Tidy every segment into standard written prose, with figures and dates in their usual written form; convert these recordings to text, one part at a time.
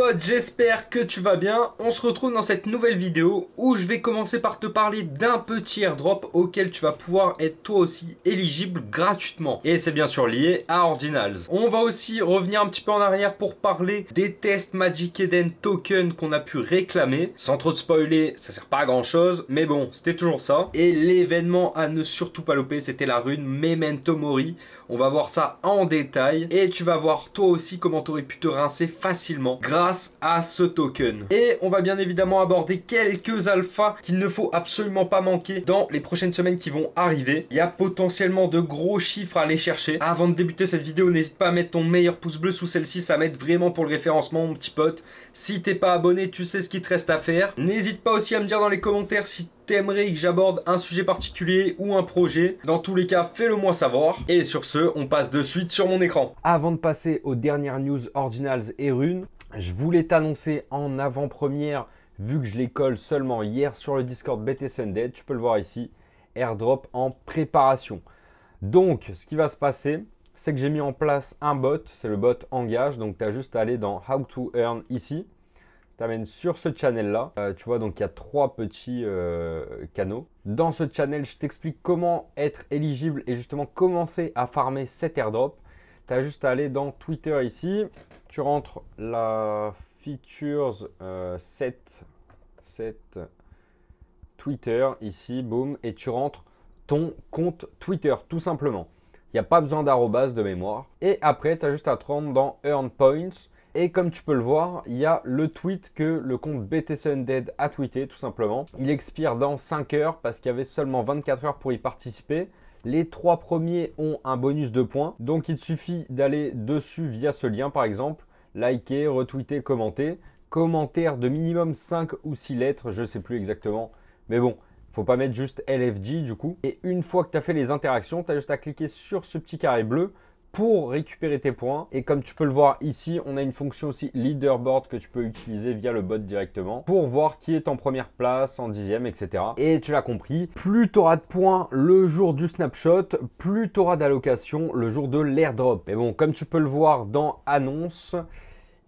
pote, j'espère que tu vas bien. On se retrouve dans cette nouvelle vidéo où je vais commencer par te parler d'un petit airdrop auquel tu vas pouvoir être toi aussi éligible gratuitement. Et c'est bien sûr lié à Ordinals. On va aussi revenir un petit peu en arrière pour parler des tests Magic Eden Token qu'on a pu réclamer. Sans trop de spoiler, ça sert pas à grand chose, mais bon, c'était toujours ça. Et l'événement à ne surtout pas louper, c'était la rune Memento Mori. On va voir ça en détail et tu vas voir toi aussi comment tu aurais pu te rincer facilement grâce à ce token. Et on va bien évidemment aborder quelques alphas qu'il ne faut absolument pas manquer dans les prochaines semaines qui vont arriver. Il y a potentiellement de gros chiffres à aller chercher. Avant de débuter cette vidéo, n'hésite pas à mettre ton meilleur pouce bleu sous celle-ci, ça m'aide vraiment pour le référencement mon petit pote. Si t'es pas abonné, tu sais ce qu'il te reste à faire. N'hésite pas aussi à me dire dans les commentaires si t'aimerais que j'aborde un sujet particulier ou un projet. Dans tous les cas, fais-le moi savoir. Et sur ce, on passe de suite sur mon écran. Avant de passer aux dernières news Ordinals et runes, je voulais t'annoncer en avant-première, vu que je les colle seulement hier sur le Discord BTC Undead, tu peux le voir ici, airdrop en préparation. Donc, ce qui va se passer, c'est que j'ai mis en place un bot, c'est le bot Engage. Donc, tu as juste à aller dans How to Earn ici. T'amène sur ce channel là, tu vois, donc il y a trois petits canaux. Dans ce channel, je t'explique comment être éligible et justement commencer à farmer cet airdrop. Tu as juste à aller dans Twitter ici, tu rentres la features set Twitter ici, boum, et tu rentres ton compte Twitter tout simplement. Il n'y a pas besoin d'arrobase de mémoire. Et après, tu as juste à te rendre dans Earn Points. Et comme tu peux le voir, il y a le tweet que le compte BTC Undead a tweeté tout simplement. Il expire dans 5 heures parce qu'il y avait seulement 24 heures pour y participer. Les 3 premiers ont un bonus de points. Donc il suffit d'aller dessus via ce lien par exemple. Liker, retweeter, commenter. Commentaire de minimum 5 ou 6 lettres, je ne sais plus exactement. Mais bon, faut pas mettre juste LFG du coup. Et une fois que tu as fait les interactions, tu as juste à cliquer sur ce petit carré bleu pour récupérer tes points. Et comme tu peux le voir ici, on a une fonction aussi leaderboard que tu peux utiliser via le bot directement pour voir qui est en première place, en 10e, etc. Et tu l'as compris, plus tu auras de points le jour du snapshot, plus tu auras d'allocation le jour de l'airdrop. Mais bon, comme tu peux le voir dans annonce,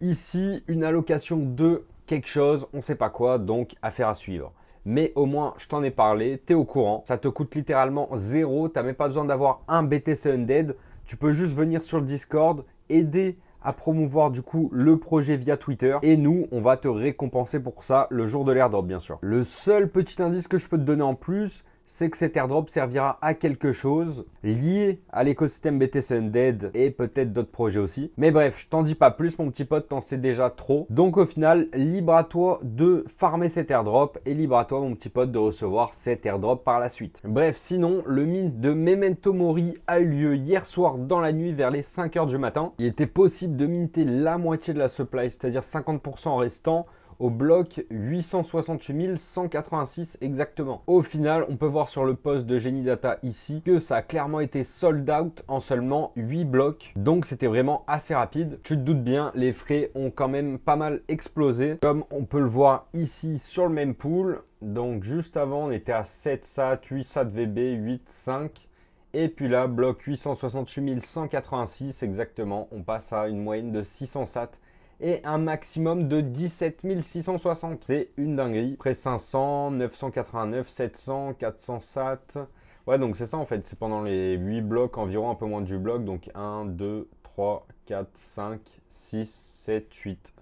ici, une allocation de quelque chose, on ne sait pas quoi, donc affaire à suivre. Mais au moins, je t'en ai parlé, tu es au courant. Ça te coûte littéralement 0, tu n'as même pas besoin d'avoir un BTC Undead. Tu peux juste venir sur le Discord, aider à promouvoir du coup le projet via Twitter. Et nous, on va te récompenser pour ça le jour de l'airdrop bien sûr. Le seul petit indice que je peux te donner en plus, c'est que cet airdrop servira à quelque chose lié à l'écosystème BTC Undead et peut-être d'autres projets aussi. Mais bref, je t'en dis pas plus, mon petit pote, t'en sais déjà trop. Donc au final, libre à toi de farmer cet airdrop et libre à toi, mon petit pote, de recevoir cet airdrop par la suite. Bref, sinon, le mint de Memento Mori a eu lieu hier soir dans la nuit vers les 5 h du matin. Il était possible de minter la moitié de la supply, c'est-à-dire 50% en restant, au bloc 868 186 exactement. Au final, on peut voir sur le post de GenieData ici que ça a clairement été sold out en seulement 8 blocs. Donc c'était vraiment assez rapide. Tu te doutes bien, les frais ont quand même pas mal explosé. Comme on peut le voir ici sur le même pool. Donc juste avant, on était à 7 SAT, 8 SAT VB, 8, 5. Et puis là, bloc 868 186 exactement. On passe à une moyenne de 600 SAT. Et un maximum de 17 660. C'est une dinguerie. Près 500, 989, 700, 400 SAT. Ouais, donc c'est ça en fait. C'est pendant les 8 blocs environ, un peu moins de 8 blocs. Donc 1, 2, 3, 4, 5, 6, 7, 8.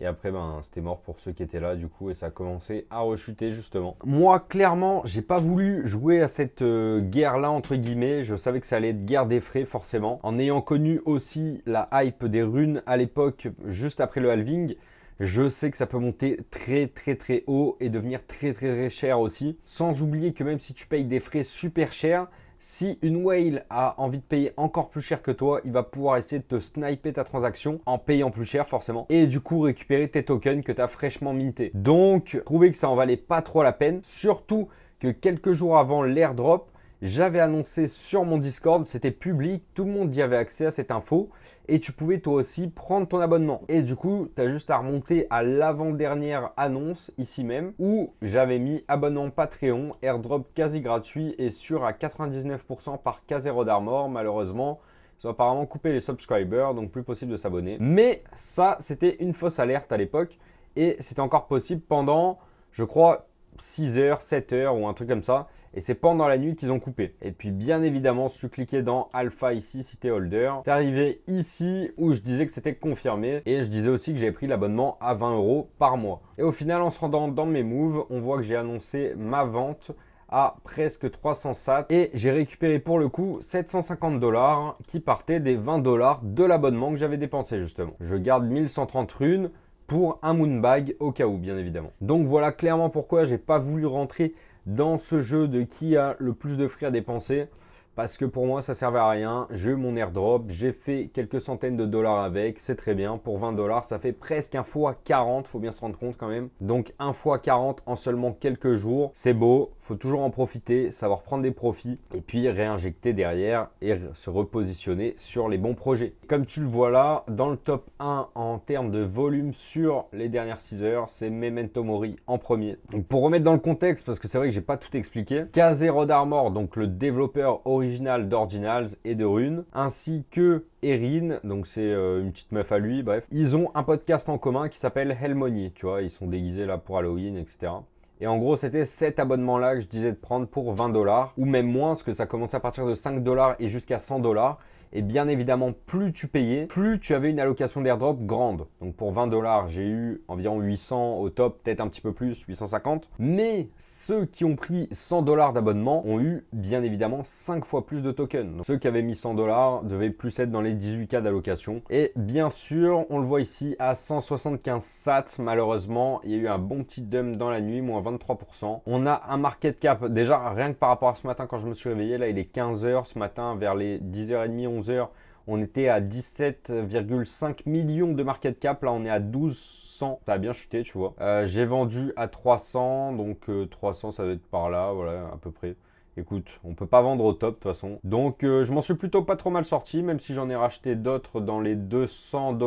Et après, ben, c'était mort pour ceux qui étaient là du coup et ça a commencé à rechuter justement. Moi, clairement, j'ai pas voulu jouer à cette guerre-là entre guillemets. Je savais que ça allait être guerre des frais forcément. En ayant connu aussi la hype des runes à l'époque, juste après le halving, je sais que ça peut monter très haut et devenir très cher aussi. Sans oublier que même si tu payes des frais super chers, si une whale a envie de payer encore plus cher que toi, il va pouvoir essayer de te sniper ta transaction en payant plus cher forcément. Et du coup récupérer tes tokens que tu as fraîchement minté. Donc, trouver que ça en valait pas trop la peine. Surtout que quelques jours avant l'airdrop, j'avais annoncé sur mon Discord, c'était public, tout le monde y avait accès à cette info et tu pouvais toi aussi prendre ton abonnement. Et du coup, tu as juste à remonter à l'avant-dernière annonce ici même où j'avais mis abonnement Patreon, airdrop quasi gratuit et sûr à 99% par K0 d'Armor. Malheureusement, ils ont apparemment coupé les subscribers, donc plus possible de s'abonner. Mais ça, c'était une fausse alerte à l'époque et c'était encore possible pendant, je crois, 6 heures, 7 heures ou un truc comme ça. Et c'est pendant la nuit qu'ils ont coupé. Et puis bien évidemment, si tu cliquais dans Alpha ici, si tu es holder, tu arrivé ici où je disais que c'était confirmé. Et je disais aussi que j'avais pris l'abonnement à 20 € par mois. Et au final, en se rendant dans mes moves, on voit que j'ai annoncé ma vente à presque 300 sats. Et j'ai récupéré pour le coup 750 $ qui partaient des 20 $ de l'abonnement que j'avais dépensé justement. Je garde 1130 runes pour un moonbag au cas où, bien évidemment. Donc voilà clairement pourquoi j'ai pas voulu rentrer dans ce jeu de qui a le plus de fric à dépenser. Parce que pour moi, ça servait à rien. J'ai eu mon airdrop, j'ai fait quelques centaines de dollars avec, c'est très bien. Pour 20 $, ça fait presque 1 x 40, faut bien se rendre compte quand même. Donc 1 x 40 en seulement quelques jours, c'est beau. Faut toujours en profiter, savoir prendre des profits et puis réinjecter derrière et se repositionner sur les bons projets. Comme tu le vois là, dans le top 1 en termes de volume sur les dernières 6 heures, c'est Memento Mori en premier. Donc pour remettre dans le contexte, parce que c'est vrai que j'ai pas tout expliqué, Kazero d'Armor, donc le développeur original d'Ordinals et de Runes, ainsi que Erin, donc c'est une petite meuf à lui, bref, ils ont un podcast en commun qui s'appelle Hellmoney, tu vois, ils sont déguisés là pour Halloween, etc. Et en gros, c'était cet abonnement-là que je disais de prendre pour 20 $, ou même moins, parce que ça commençait à partir de 5 $ et jusqu'à 100 $. Et bien évidemment, plus tu payais, plus tu avais une allocation d'airdrop grande. Donc pour 20 $, j'ai eu environ 800 au top, peut-être un petit peu plus, 850. Mais ceux qui ont pris 100 $ d'abonnement ont eu bien évidemment 5 fois plus de tokens. Donc ceux qui avaient mis 100 $ devaient plus être dans les 18K d'allocation. Et bien sûr, on le voit ici à 175 sats. Malheureusement, il y a eu un bon petit dump dans la nuit, moins 23%. On a un market cap, déjà rien que par rapport à ce matin quand je me suis réveillé, là il est 15 h ce matin, vers les 10h30, 11 h, on était à 17,5 millions de market cap. Là, on est à 1200. Ça a bien chuté, tu vois. J'ai vendu à 300. Donc, 300, ça doit être par là. Voilà, à peu près. Écoute, on peut pas vendre au top de toute façon. Donc, je m'en suis plutôt pas trop mal sorti. Même si j'en ai racheté d'autres dans les 200 $,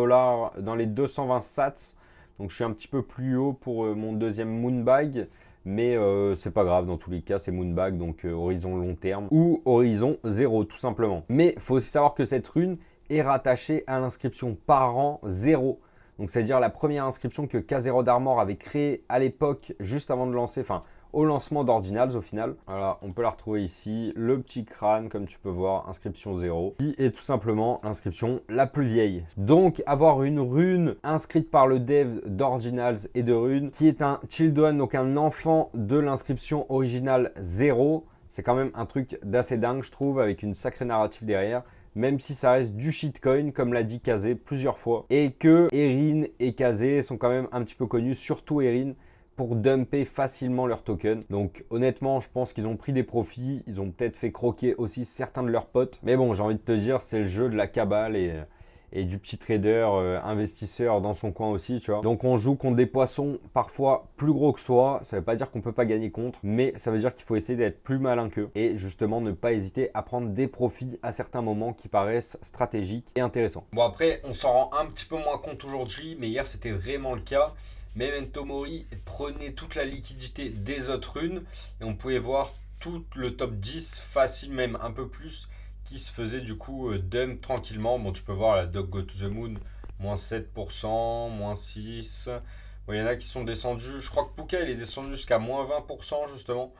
dans les 220 sats. Donc, je suis un petit peu plus haut pour mon deuxième moonbag. Mais c'est pas grave, dans tous les cas, c'est moonbag, donc horizon long terme ou horizon 0 tout simplement. Mais il faut aussi savoir que cette rune est rattachée à l'inscription par an 0. Donc c'est-à-dire la première inscription que Kazero d'Armor avait créée à l'époque, juste avant de lancer, enfin au lancement d'Ordinals au final. Voilà, on peut la retrouver ici, le petit crâne comme tu peux voir, inscription 0, qui est tout simplement l'inscription la plus vieille. Donc avoir une rune inscrite par le dev d'Ordinals et de Runes, qui est un children, donc un enfant de l'inscription originale 0, c'est quand même un truc d'assez dingue je trouve, avec une sacrée narrative derrière. Même si ça reste du shitcoin, comme l'a dit Kazé plusieurs fois. Et que Erin et Kazé sont quand même un petit peu connus, surtout Erin, pour dumper facilement leurs tokens. Donc honnêtement, je pense qu'ils ont pris des profits. Ils ont peut-être fait croquer aussi certains de leurs potes. Mais bon, j'ai envie de te dire, c'est le jeu de la cabale et du petit trader investisseur dans son coin aussi, tu vois. Donc on joue contre des poissons parfois plus gros que soi. Ça ne veut pas dire qu'on ne peut pas gagner contre, mais ça veut dire qu'il faut essayer d'être plus malin qu'eux et justement ne pas hésiter à prendre des profits à certains moments qui paraissent stratégiques et intéressants. Bon après, on s'en rend un petit peu moins compte aujourd'hui, mais hier c'était vraiment le cas. Memento Mori prenait toute la liquidité des autres runes et on pouvait voir tout le top 10, facile même un peu plus, qui se faisait du coup dump tranquillement. Bon, tu peux voir la Dog Go to the Moon, moins 7%, moins 6%. Bon, il y en a qui sont descendus. Je crois que Puka, il est descendu jusqu'à moins 20% justement.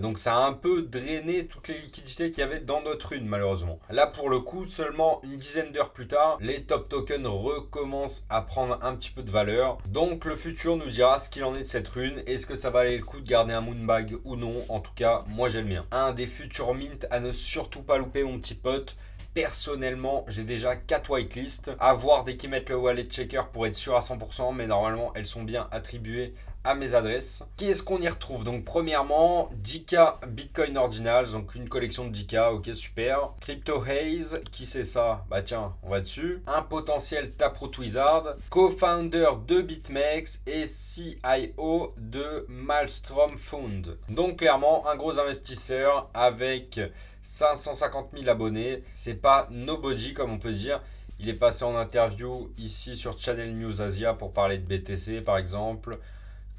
Donc ça a un peu drainé toutes les liquidités qu'il y avait dans notre rune malheureusement. Là pour le coup, seulement une dizaine d'heures plus tard, les top tokens recommencent à prendre un petit peu de valeur. Donc le futur nous dira ce qu'il en est de cette rune. Est-ce que ça valait le coup de garder un moonbag ou non? En tout cas, moi j'ai le mien. Un des futurs mints à ne surtout pas louper mon petit pote. Personnellement, j'ai déjà 4 whitelists. À voir dès qu'ils mettent le wallet checker pour être sûr à 100%, mais normalement elles sont bien attribuées à mes adresses. Qu'est-ce qu'on y retrouve? Donc premièrement, 10K Bitcoin Ordinals, donc une collection de 10K, ok super. Crypto Haze, qui c'est ça? Bah tiens, on va dessus. Un potentiel Taproot Wizard, co-founder de BitMEX et CIO de Maelstrom Fund. Donc clairement, un gros investisseur avec 550 000 abonnés. C'est pas nobody comme on peut dire. Il est passé en interview ici sur Channel News Asia pour parler de BTC par exemple.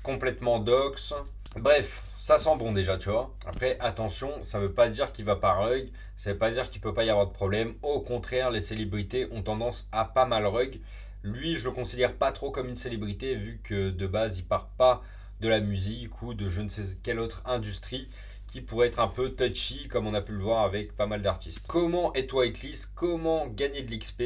Complètement dox. Bref, ça sent bon déjà, tu vois. Après, attention, ça veut pas dire qu'il va pas rug, ça veut pas dire qu'il peut pas y avoir de problème. Au contraire, les célébrités ont tendance à pas mal rug. Lui, je le considère pas trop comme une célébrité vu que de base, il part pas de la musique ou de je ne sais quelle autre industrie qui pourrait être un peu touchy comme on a pu le voir avec pas mal d'artistes. Comment être whitelist? Comment gagner de l'XP?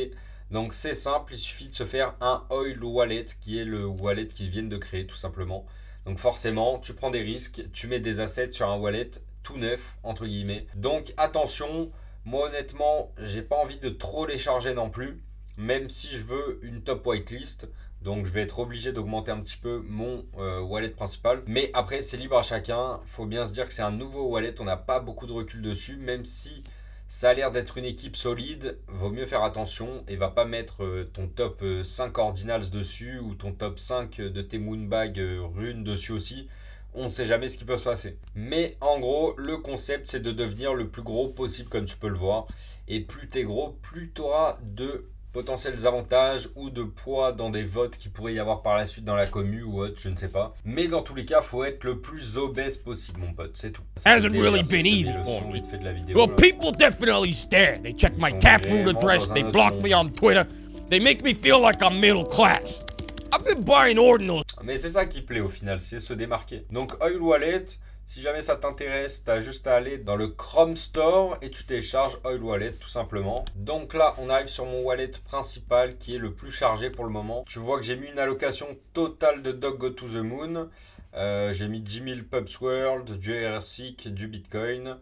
Donc c'est simple, il suffit de se faire un oil wallet qui est le wallet qu'ils viennent de créer tout simplement. Donc forcément, tu prends des risques, tu mets des assets sur un wallet tout neuf, entre guillemets. Donc attention, moi honnêtement, j'ai pas envie de trop les charger non plus, même si je veux une top whitelist. Donc je vais être obligé d'augmenter un petit peu mon wallet principal. Mais après, c'est libre à chacun. Faut bien se dire que c'est un nouveau wallet, on n'a pas beaucoup de recul dessus, même si ça a l'air d'être une équipe solide, vaut mieux faire attention et va pas mettre ton top 5 ordinals dessus ou ton top 5 de tes moonbag runes dessus aussi. On ne sait jamais ce qui peut se passer. Mais en gros, le concept c'est de devenir le plus gros possible comme tu peux le voir. Et plus t'es gros, plus tu auras de potentiels avantages ou de poids dans des votes qui pourrait y avoir par la suite dans la commu ou autre, je ne sais pas. Mais dans tous les cas, faut être le plus obèse possible, mon pote, c'est tout. Hasn't really been easy for me. De la vidéo, Well, là. people definitely stare. They check my Taproot address, they block me on Twitter. They make me feel like I'm middle class. I've been buying ordinals. Mais c'est ça qui plaît au final, c'est se démarquer. Donc Oil Wallet, si jamais ça t'intéresse, t'as juste à aller dans le Chrome Store et tu télécharges Oil Wallet tout simplement. Donc là, on arrive sur mon wallet principal qui est le plus chargé pour le moment. Tu vois que j'ai mis une allocation totale de Dog Go to the Moon. J'ai mis 10 000 Pubs World, du RRSIC, du Bitcoin.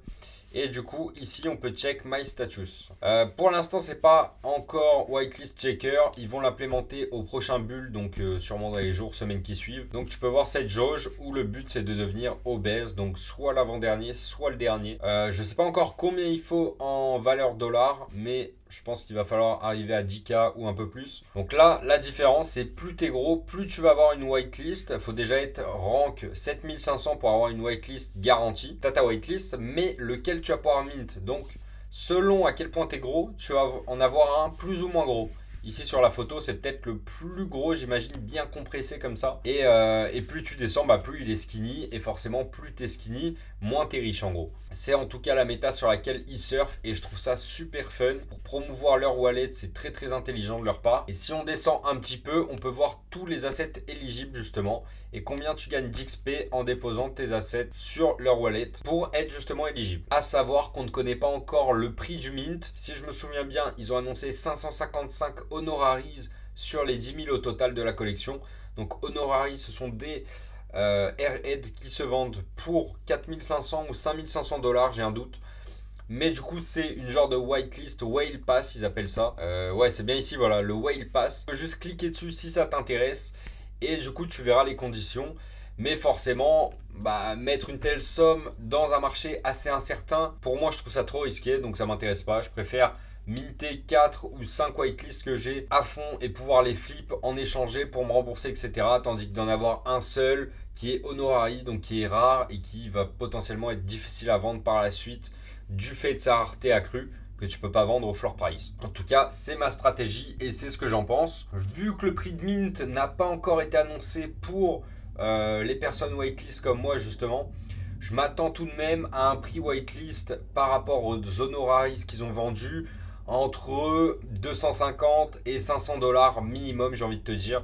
Et du coup, ici, on peut check My Status. Pour l'instant, c'est pas encore Whitelist Checker. Ils vont l'implémenter au prochain bull, donc sûrement dans les jours, semaines qui suivent. Donc, tu peux voir cette jauge où le but, c'est de devenir obèse. Donc, soit l'avant-dernier, soit le dernier. Je sais pas encore combien il faut en valeur dollar, mais je pense qu'il va falloir arriver à 10K ou un peu plus. Donc là, la différence, c'est plus t'es gros, plus tu vas avoir une whitelist. Il faut déjà être rank 7500 pour avoir une whitelist garantie. Tu as ta whitelist, mais lequel tu vas pouvoir mint. Donc, selon à quel point t'es gros, tu vas en avoir un plus ou moins gros. Ici sur la photo, c'est peut-être le plus gros, j'imagine, bien compressé comme ça. Et plus tu descends, bah, plus il est skinny. Et forcément, plus t'es skinny, moins t'es riche en gros. C'est en tout cas la méta sur laquelle ils surfent et je trouve ça super fun. Pour promouvoir leur wallet, c'est très très intelligent de leur part. Et si on descend un petit peu, on peut voir tous les assets éligibles justement et combien tu gagnes d'XP en déposant tes assets sur leur wallet pour être justement éligible. À savoir qu'on ne connaît pas encore le prix du mint. Si je me souviens bien, ils ont annoncé 555 honoraries sur les 10 000 au total de la collection. Donc honoraries, ce sont des Airhead qui se vendent pour 4500 ou 5500 $, j'ai un doute. Mais du coup, c'est une genre de whitelist, whale pass, ils appellent ça. Ouais, c'est bien ici, voilà, le whale pass. Tu peux juste cliquer dessus si ça t'intéresse. Et du coup, tu verras les conditions. Mais forcément, bah, mettre une telle somme dans un marché assez incertain, pour moi, je trouve ça trop risqué. Donc, ça m'intéresse pas. Je préfère minter 4 ou 5 whitelists que j'ai à fond et pouvoir les flip en échanger pour me rembourser, etc. Tandis que d'en avoir un seul qui est honorary, donc qui est rare et qui va potentiellement être difficile à vendre par la suite du fait de sa rareté accrue que tu peux pas vendre au floor price. En tout cas, c'est ma stratégie et c'est ce que j'en pense. Vu que le prix de mint n'a pas encore été annoncé pour les personnes whitelist comme moi justement, je m'attends tout de même à un prix whitelist par rapport aux honoraries qu'ils ont vendus entre 250 et 500 $ minimum, j'ai envie de te dire.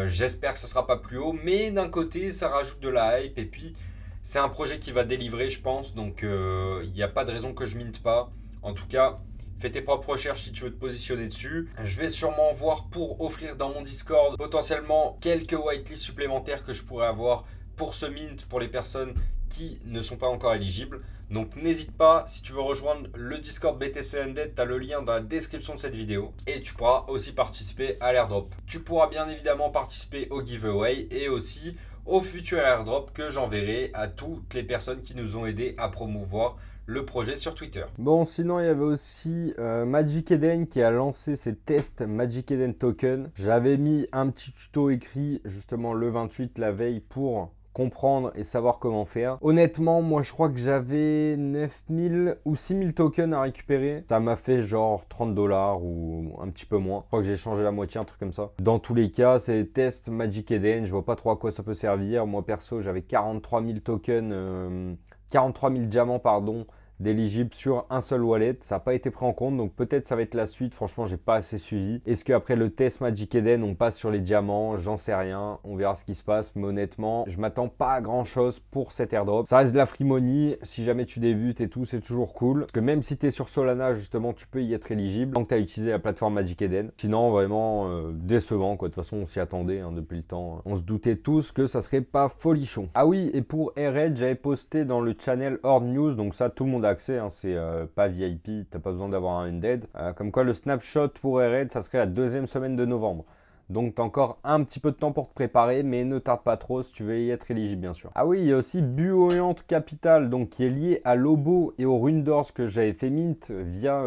J'espère que ça sera pas plus haut, mais d'un côté, ça rajoute de la hype et puis c'est un projet qui va délivrer, je pense, donc il n'y a pas de raison que je minte pas. En tout cas, fais tes propres recherches si tu veux te positionner dessus. Je vais sûrement voir pour offrir dans mon Discord potentiellement quelques whitelists supplémentaires que je pourrais avoir pour ce mint pour les personnes qui ne sont pas encore éligibles. Donc n'hésite pas, si tu veux rejoindre le Discord BTC Undead, tu as le lien dans la description de cette vidéo. Et tu pourras aussi participer à l'airdrop. Tu pourras bien évidemment participer au giveaway et aussi au futur airdrop que j'enverrai à toutes les personnes qui nous ont aidés à promouvoir le projet sur Twitter. Bon, sinon il y avait aussi Magic Eden qui a lancé ses tests Magic Eden Token. J'avais mis un petit tuto écrit justement le 28 la veille pour comprendre et savoir comment faire. Honnêtement, moi je crois que j'avais 9000 ou 6000 tokens à récupérer. Ça m'a fait genre 30 $ ou un petit peu moins. Je crois que j'ai changé la moitié, un truc comme ça. Dans tous les cas, c'est des tests Magic Eden. Je vois pas trop à quoi ça peut servir. Moi perso, j'avais 43 000 tokens, 43 000 diamants, pardon, d'éligibles sur un seul wallet. Ça n'a pas été pris en compte, donc peut-être ça va être la suite. Franchement, j'ai pas assez suivi. Est-ce qu'après le test Magic Eden, on passe sur les diamants? J'en sais rien. On verra ce qui se passe. Mais honnêtement, je m'attends pas à grand chose pour cet airdrop. Ça reste de la free money. Si jamais tu débutes et tout, c'est toujours cool. Parce que même si tu es sur Solana, justement, tu peux y être éligible tant que tu as utilisé la plateforme Magic Eden. Sinon, vraiment décevant, quoi. De toute façon, on s'y attendait hein, depuis le temps. On se doutait tous que ça serait pas folichon. Ah oui, et pour Airhead, j'avais posté dans le channel Horde News. Donc ça, tout le monde a accès. Hein, c'est pas VIP, t'as pas besoin d'avoir un undead. Comme quoi le snapshot pour Airhead, ça serait la 2e semaine de novembre. Donc t'as encore un petit peu de temps pour te préparer, mais ne tarde pas trop si tu veux y être éligible bien sûr. Ah oui, il y a aussi Buoyant Capital, donc qui est lié à Lobo et au Runedors que j'avais fait mint via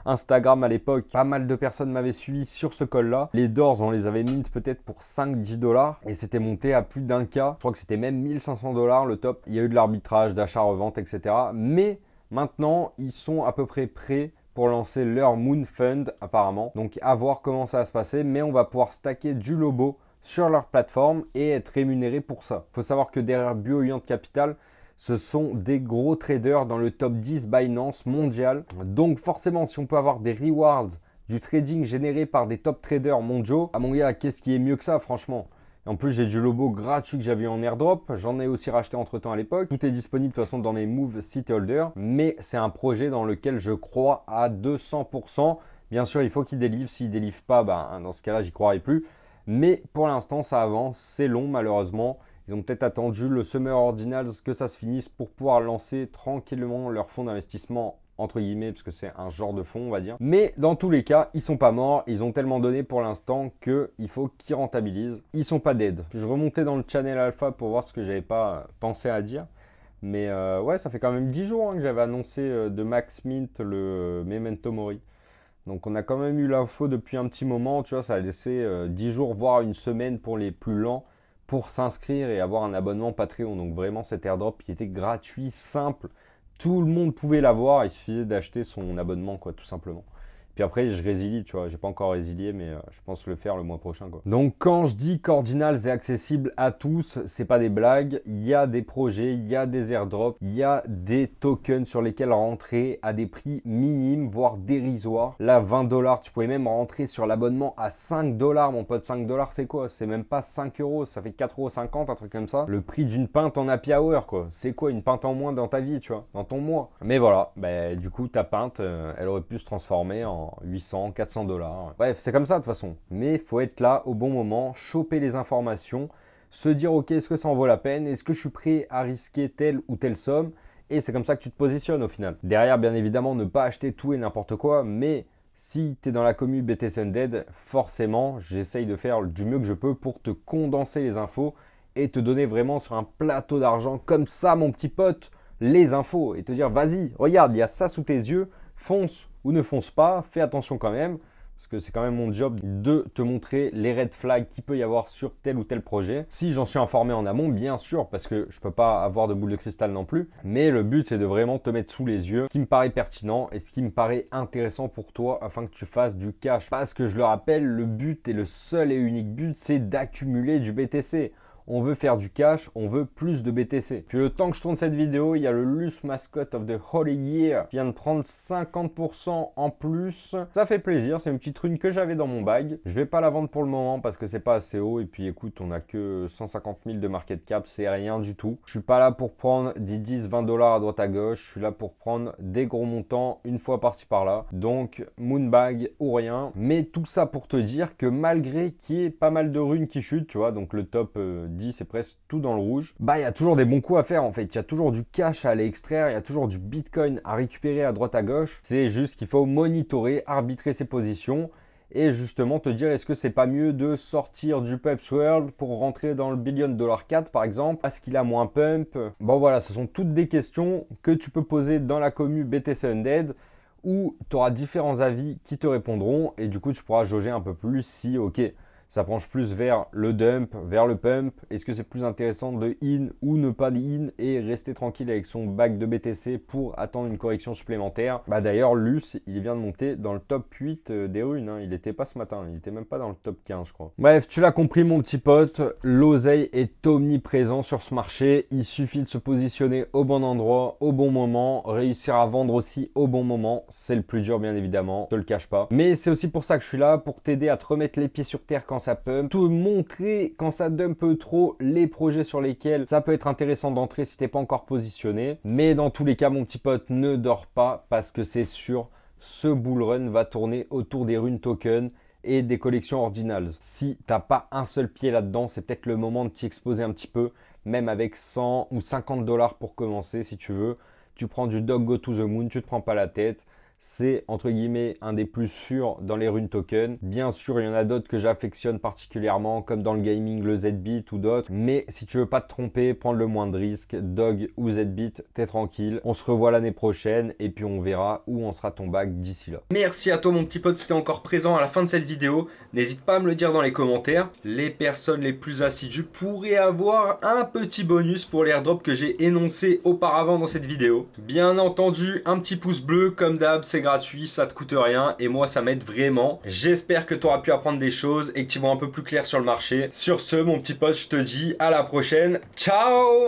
Instagram à l'époque. Pas mal de personnes m'avaient suivi sur ce call là. Les Doors, on les avait mint peut-être pour 5-10 $ et c'était monté à plus d'un K. Je crois que c'était même 1500 $ le top. Il y a eu de l'arbitrage, d'achat-revente, etc. Mais maintenant, ils sont à peu près prêts pour lancer leur Moon Fund apparemment. Donc à voir comment ça va se passer, mais on va pouvoir stacker du Lobo sur leur plateforme et être rémunéré pour ça. Il faut savoir que derrière Buoyant Capital, ce sont des gros traders dans le top 10 Binance mondial. Donc forcément, si on peut avoir des rewards du trading généré par des top traders mondiaux, à mon gars, qu'est-ce qui est mieux que ça franchement? En plus, j'ai du Lobo gratuit que j'avais en airdrop. J'en ai aussi racheté entre temps à l'époque. Tout est disponible de toute façon dans mes Move City Holder. Mais c'est un projet dans lequel je crois à 200%. Bien sûr, il faut qu'il délivre. S'il ne délivre pas, ben, dans ce cas-là, j'y croirai plus. Mais pour l'instant, ça avance. C'est long, malheureusement. Ils ont peut-être attendu le Summer Ordinals que ça se finisse pour pouvoir lancer tranquillement leur fonds d'investissement entre guillemets, parce que c'est un genre de fonds, on va dire. Mais dans tous les cas, ils sont pas morts. Ils ont tellement donné pour l'instant qu'il faut qu'ils rentabilisent. Ils sont pas dead. Je remontais dans le channel alpha pour voir ce que j'avais pas pensé à dire. Mais ouais, ça fait quand même 10 jours hein, que j'avais annoncé de Max Mint le Memento Mori. Donc on a quand même eu l'info depuis un petit moment. Tu vois, ça a laissé 10 jours, voire une semaine pour les plus lents, pour s'inscrire et avoir un abonnement Patreon. Donc vraiment cet airdrop qui était gratuit, simple. Tout le monde pouvait l'avoir, il suffisait d'acheter son abonnement, quoi, tout simplement. Puis après, je résilie, tu vois, j'ai pas encore résilié, mais je pense le faire le mois prochain, quoi. Donc, quand je dis qu'Ordinals est accessible à tous, c'est pas des blagues. Il y a des projets, il y a des airdrops, il y a des tokens sur lesquels rentrer à des prix minimes, voire dérisoires. Là, 20 $, tu pouvais même rentrer sur l'abonnement à 5 $, mon pote. 5 $, c'est quoi? C'est même pas 5 €, ça fait 4,50 €, un truc comme ça. Le prix d'une pinte en happy hour, quoi. C'est quoi une pinte en moins dans ta vie, tu vois, dans ton mois? Mais voilà, bah, du coup, ta pinte, elle aurait pu se transformer en 800, 400 $. Bref, c'est comme ça de toute façon. Mais il faut être là au bon moment, choper les informations, se dire ok, est-ce que ça en vaut la peine? Est-ce que je suis prêt à risquer telle ou telle somme? Et c'est comme ça que tu te positionnes au final. Derrière, bien évidemment, ne pas acheter tout et n'importe quoi, mais si tu es dans la commu BTC Undead, forcément, j'essaye de faire du mieux que je peux pour te condenser les infos et te donner vraiment sur un plateau d'argent comme ça, mon petit pote, les infos et te dire vas-y, regarde, il y a ça sous tes yeux, fonce ou ne fonce pas, fais attention quand même, parce que c'est quand même mon job de te montrer les red flags qu'il peut y avoir sur tel ou tel projet. Si j'en suis informé en amont, bien sûr, parce que je ne peux pas avoir de boule de cristal non plus, mais le but c'est de vraiment te mettre sous les yeux ce qui me paraît pertinent et ce qui me paraît intéressant pour toi afin que tu fasses du cash. Parce que je le rappelle, le but et le seul et unique but c'est d'accumuler du BTC. On veut faire du cash, on veut plus de BTC. Puis le temps que je tourne cette vidéo, il y a le Luce Mascot of the Holy Year qui vient de prendre 50% en plus. Ça fait plaisir, c'est une petite rune que j'avais dans mon bag. Je vais pas la vendre pour le moment parce que c'est pas assez haut. Et puis écoute, on a que 150 000 de market cap, c'est rien du tout. Je suis pas là pour prendre des 10, 20 $ à droite à gauche. Je suis là pour prendre des gros montants une fois par-ci par-là. Donc Moonbag ou rien. Mais tout ça pour te dire que malgré qu'il y ait pas mal de runes qui chutent, tu vois, donc le top 10 c'est presque tout dans le rouge, bah il y a toujours des bons coups à faire en fait, il y a toujours du cash à aller extraire, il y a toujours du bitcoin à récupérer à droite à gauche. C'est juste qu'il faut monitorer, arbitrer ses positions et justement te dire est-ce que c'est pas mieux de sortir du Peps World pour rentrer dans le Billion Dollar 4 par exemple, parce qu'il a moins pump. Bon voilà, ce sont toutes des questions que tu peux poser dans la commu BTC Undead où tu auras différents avis qui te répondront et du coup tu pourras jauger un peu plus si ok, ça penche plus vers le dump, vers le pump. Est-ce que c'est plus intéressant de in ou ne pas de in et rester tranquille avec son bac de BTC pour attendre une correction supplémentaire? Bah d'ailleurs, Luce, il vient de monter dans le top 8 des runes. Hein. Il n'était pas ce matin, il n'était même pas dans le top 15, je crois. Bref, tu l'as compris, mon petit pote, l'oseille est omniprésent sur ce marché. Il suffit de se positionner au bon endroit, au bon moment, réussir à vendre aussi au bon moment. C'est le plus dur, bien évidemment, je te le cache pas. Mais c'est aussi pour ça que je suis là, pour t'aider à te remettre les pieds sur terre quand ça pump, te montrer quand ça dump trop les projets sur lesquels ça peut être intéressant d'entrer si t'es pas encore positionné. Mais dans tous les cas, mon petit pote, ne dors pas parce que c'est sûr, ce bull run va tourner autour des runes tokens et des collections ordinals. Si t'as pas un seul pied là-dedans, c'est peut-être le moment de t'y exposer un petit peu, même avec 100 ou 50 $ pour commencer si tu veux. Tu prends du Dog Go to the Moon, tu te prends pas la tête. C'est entre guillemets un des plus sûrs dans les runes tokens. Bien sûr, il y en a d'autres que j'affectionne particulièrement, comme dans le gaming, le ZBit ou d'autres. Mais si tu veux pas te tromper, prendre le moins de risques, Dog ou ZBit, t'es tranquille. On se revoit l'année prochaine et puis on verra où en sera ton bac d'ici là. Merci à toi mon petit pote si t'es encore présent à la fin de cette vidéo. N'hésite pas à me le dire dans les commentaires. Les personnes les plus assidues pourraient avoir un petit bonus pour l'airdrop que j'ai énoncé auparavant dans cette vidéo. Bien entendu, un petit pouce bleu comme d'hab. C'est gratuit, ça te coûte rien et moi ça m'aide vraiment. J'espère que tu auras pu apprendre des choses et que tu vas un peu plus clair sur le marché. Sur ce, mon petit pote, je te dis à la prochaine. Ciao!